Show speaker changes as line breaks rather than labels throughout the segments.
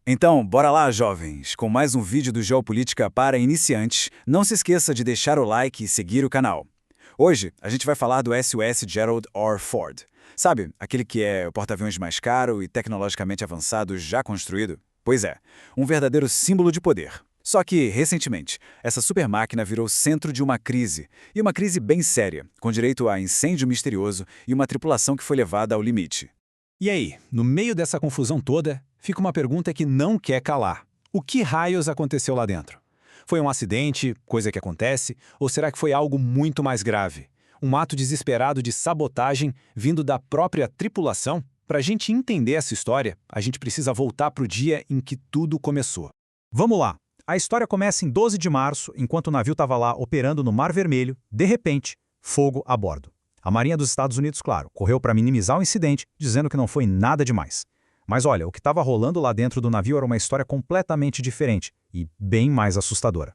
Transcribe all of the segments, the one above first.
Então, bora lá, jovens, com mais um vídeo do Geopolítica para iniciantes. Não se esqueça de deixar o like e seguir o canal. Hoje, a gente vai falar do SOS Gerald R. Ford. Sabe, aquele que é o porta-aviões mais caro e tecnologicamente avançado já construído? Pois é, um verdadeiro símbolo de poder. Só que, recentemente, essa super máquina virou centro de uma crise, e uma crise bem séria, com direito a incêndio misterioso e uma tripulação que foi levada ao limite.
E aí, no meio dessa confusão toda, fica uma pergunta que não quer calar. O que raios aconteceu lá dentro? Foi um acidente, coisa que acontece, ou será que foi algo muito mais grave? Um ato desesperado de sabotagem vindo da própria tripulação? Para a gente entender essa história, a gente precisa voltar para o dia em que tudo começou. Vamos lá! A história começa em 12 de março, enquanto o navio estava lá operando no Mar Vermelho, de repente, fogo a bordo. A Marinha dos Estados Unidos, claro, correu para minimizar o incidente, dizendo que não foi nada demais. Mas olha, o que estava rolando lá dentro do navio era uma história completamente diferente e bem mais assustadora.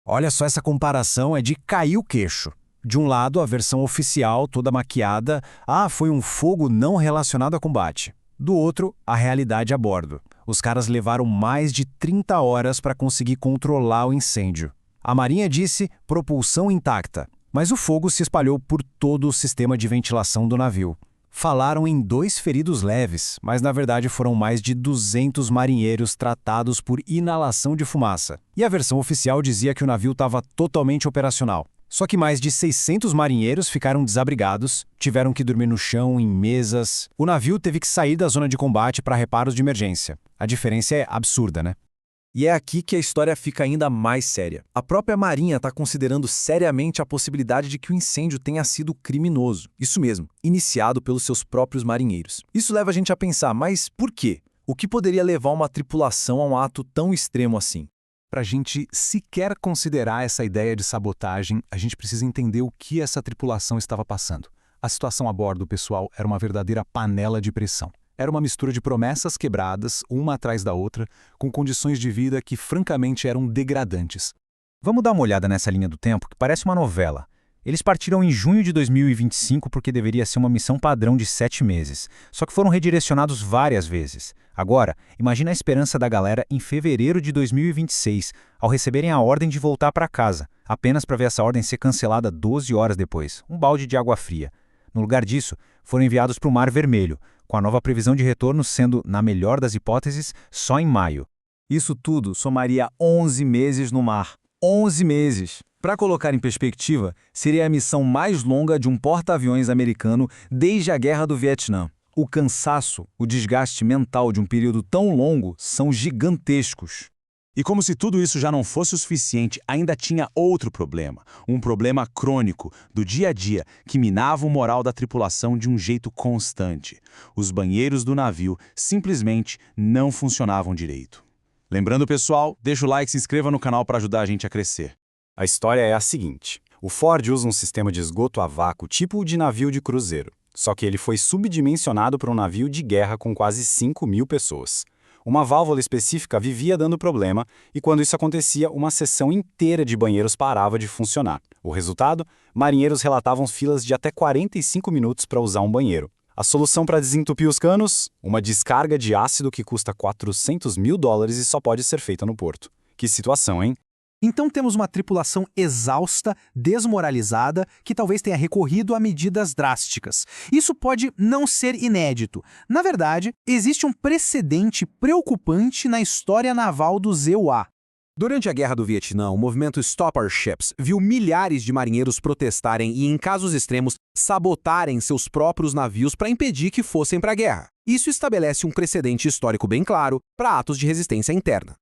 Olha só, essa comparação é de cair o queixo. De um lado, a versão oficial, toda maquiada, foi um fogo não relacionado a combate. Do outro, a realidade a bordo. Os caras levaram mais de 30 horas para conseguir controlar o incêndio. A Marinha disse propulsão intacta, mas o fogo se espalhou por todo o sistema de ventilação do navio. Falaram em 2 feridos leves, mas na verdade foram mais de 200 marinheiros tratados por inalação de fumaça. E a versão oficial dizia que o navio estava totalmente operacional. Só que mais de 600 marinheiros ficaram desabrigados, tiveram que dormir no chão, em mesas. O navio teve que sair da zona de combate para reparos de emergência. A diferença é absurda, né?
E é aqui que a história fica ainda mais séria. A própria Marinha está considerando seriamente a possibilidade de que o incêndio tenha sido criminoso. Isso mesmo, iniciado pelos seus próprios marinheiros. Isso leva a gente a pensar, mas por quê? O que poderia levar uma tripulação a um ato tão extremo assim?
Para a gente sequer considerar essa ideia de sabotagem, a gente precisa entender o que essa tripulação estava passando. A situação a bordo, pessoal, era uma verdadeira panela de pressão. Era uma mistura de promessas quebradas, uma atrás da outra, com condições de vida que francamente eram degradantes.
Vamos dar uma olhada nessa linha do tempo, que parece uma novela. Eles partiram em junho de 2025 porque deveria ser uma missão padrão de 7 meses, só que foram redirecionados várias vezes. Agora, imagina a esperança da galera em fevereiro de 2026, ao receberem a ordem de voltar para casa, apenas para ver essa ordem ser cancelada 12 horas depois, um balde de água fria. No lugar disso, foram enviados para o Mar Vermelho, com a nova previsão de retorno sendo, na melhor das hipóteses, só em maio.
Isso tudo somaria 11 meses no mar. 11 meses! Para colocar em perspectiva, seria a missão mais longa de um porta-aviões americano desde a Guerra do Vietnã. O cansaço, o desgaste mental de um período tão longo são gigantescos.
E como se tudo isso já não fosse o suficiente, ainda tinha outro problema. Um problema crônico, do dia a dia, que minava o moral da tripulação de um jeito constante. Os banheiros do navio simplesmente não funcionavam direito. Lembrando, pessoal, deixa o like e se inscreva no canal para ajudar a gente a crescer.
A história é a seguinte. O Ford usa um sistema de esgoto a vácuo tipo o de navio de cruzeiro. Só que ele foi subdimensionado para um navio de guerra com quase 5.000 pessoas. Uma válvula específica vivia dando problema e quando isso acontecia, uma seção inteira de banheiros parava de funcionar. O resultado? Marinheiros relatavam filas de até 45 minutos para usar um banheiro. A solução para desentupir os canos? Uma descarga de ácido que custa $400 mil e só pode ser feita no porto. Que situação, hein?
Então temos uma tripulação exausta, desmoralizada, que talvez tenha recorrido a medidas drásticas. Isso pode não ser inédito. Na verdade, existe um precedente preocupante na história naval do ZEUA.
Durante a Guerra do Vietnã, o movimento Stop Our Ships viu milhares de marinheiros protestarem e, em casos extremos, sabotarem seus próprios navios para impedir que fossem para a guerra. Isso estabelece um precedente histórico bem claro para atos de resistência interna.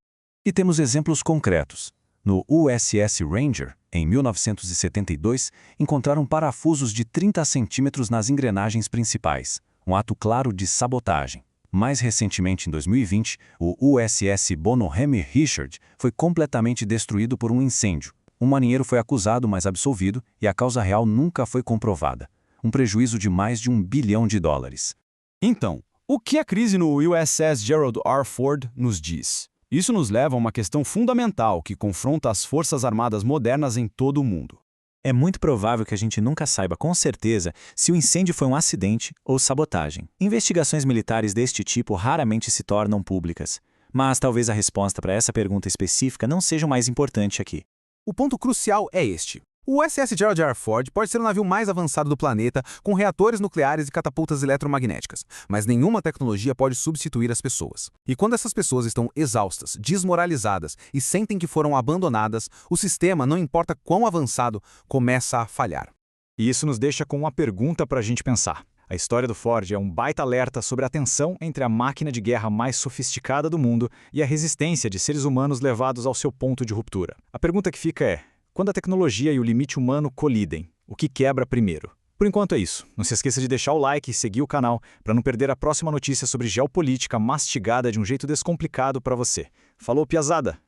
E temos exemplos concretos. No USS Ranger, em 1972, encontraram parafusos de 30 centímetros nas engrenagens principais, um ato claro de sabotagem. Mais recentemente, em 2020, o USS Bonhomme Richard foi completamente destruído por um incêndio. Um marinheiro foi acusado, mas absolvido, e a causa real nunca foi comprovada. Um prejuízo de mais de $1 bilhão.
Então, o que a crise no USS Gerald R. Ford nos diz? Isso nos leva a uma questão fundamental que confronta as forças armadas modernas em todo o mundo.
É muito provável que a gente nunca saiba com certeza se o incêndio foi um acidente ou sabotagem. Investigações militares deste tipo raramente se tornam públicas.
Mas talvez a resposta para essa pergunta específica não seja o mais importante aqui.
O ponto crucial é este. O USS Gerald R. Ford pode ser o navio mais avançado do planeta, com reatores nucleares e catapultas eletromagnéticas, mas nenhuma tecnologia pode substituir as pessoas. E quando essas pessoas estão exaustas, desmoralizadas e sentem que foram abandonadas, o sistema, não importa quão avançado, começa a falhar.
E isso nos deixa com uma pergunta para a gente pensar. A história do Ford é um baita alerta sobre a tensão entre a máquina de guerra mais sofisticada do mundo e a resistência de seres humanos levados ao seu ponto de ruptura. A pergunta que fica é: quando a tecnologia e o limite humano colidem, o que quebra primeiro? Por enquanto é isso. Não se esqueça de deixar o like e seguir o canal para não perder a próxima notícia sobre geopolítica mastigada de um jeito descomplicado para você. Falou, piazada!